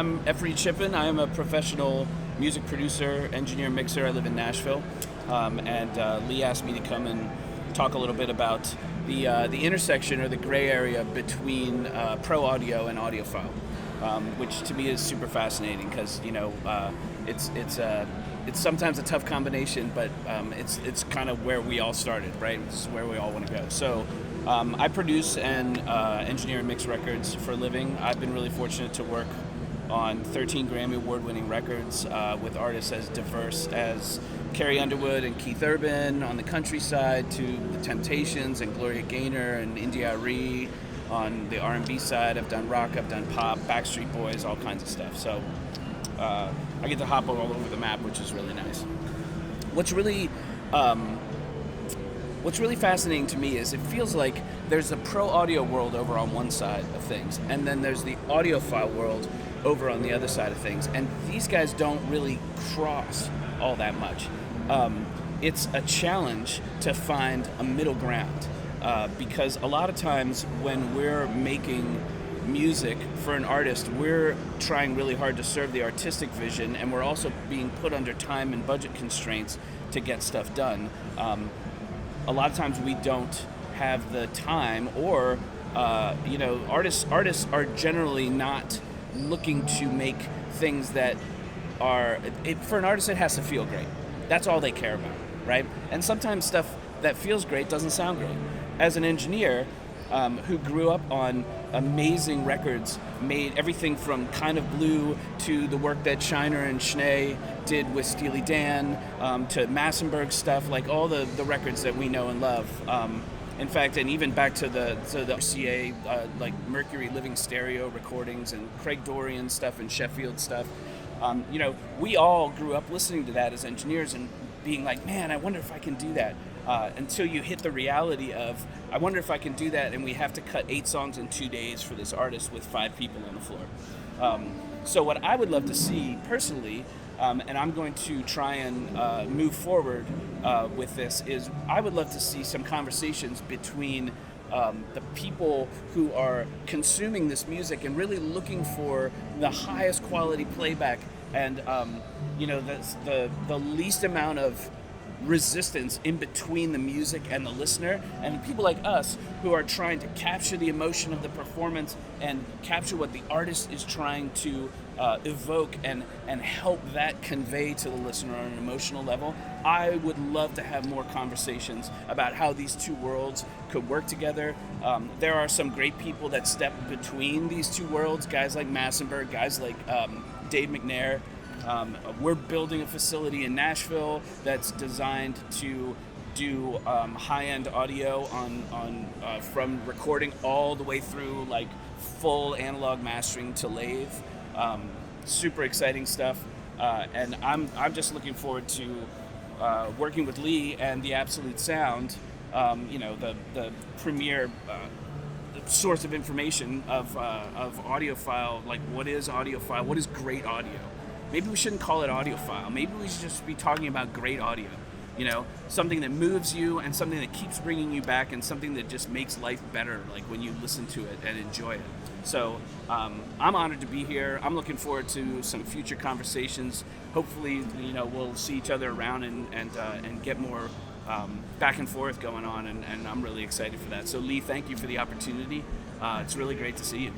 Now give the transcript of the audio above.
I'm Reid Shippen. I am a professional music producer, engineer, mixer. I live in Nashville, and Lee asked me to come and talk a little bit about the intersection or the gray area between pro audio and audiophile, which to me is super fascinating because it's sometimes a tough combination, but it's kind of where we all started, right? This is where we all want to go. So I produce and engineer and mix records for a living. I've been really fortunate to work on 13 Grammy Award-winning records with artists as diverse as Carrie Underwood and Keith Urban on the country side, to The Temptations and Gloria Gaynor and India Arie on the R&B side. I've done rock, I've done pop, Backstreet Boys, all kinds of stuff. So I get to hop all over the map, which is really nice. What's really fascinating to me is it feels like there's a pro audio world over on one side of things, and then there's the audiophile world over on the other side of things, and these guys don't really cross all that much. It's a challenge to find a middle ground because a lot of times when we're making music for an artist, we're trying really hard to serve the artistic vision, and we're also being put under time and budget constraints to get stuff done. A lot of times we don't have the time, or artists are generally not looking to make things that are, for an artist it has to feel great. That's all they care about, right? And sometimes stuff that feels great doesn't sound great. As an engineer who grew up on amazing records, made everything from Kind of Blue to the work that Shiner and Schnee did with Steely Dan, to Massenburg stuff, like all the records that we know and love. In fact, and even back to the RCA, like Mercury Living Stereo recordings and Craig Dorian stuff and Sheffield stuff. We all grew up listening to that as engineers and being like, man, I wonder if I can do that. Until you hit the reality of, I wonder if I can do that, and we have to cut 8 songs in 2 days for this artist with 5 people on the floor. So what I would love to see personally, and I'm going to try and move forward with this, is I would love to see some conversations between the people who are consuming this music and really looking for the highest quality playback and the least amount of resistance in between the music and the listener, and people like us who are trying to capture the emotion of the performance and capture what the artist is trying to evoke and help that convey to the listener on an emotional level. I would love to have more conversations about how these two worlds could work together. There are some great people that step between these two worlds, guys like Massenburg, guys like Dave McNair. We're building a facility in Nashville that's designed to do high-end audio on from recording all the way through like full analog mastering to lathe. Super exciting stuff, and I'm just looking forward to working with Lee and the Absolute Sound, the premier source of information of audiophile. Like, what is audiophile? What is great audio? Maybe we shouldn't call it audiophile. Maybe we should just be talking about great audio. Something that moves you and something that keeps bringing you back and something that just makes life better, like when you listen to it and enjoy it. So I'm honored to be here. I'm looking forward to some future conversations. Hopefully, we'll see each other around and get more back and forth going on, and I'm really excited for that. So Lee, thank you for the opportunity. It's really great to see you.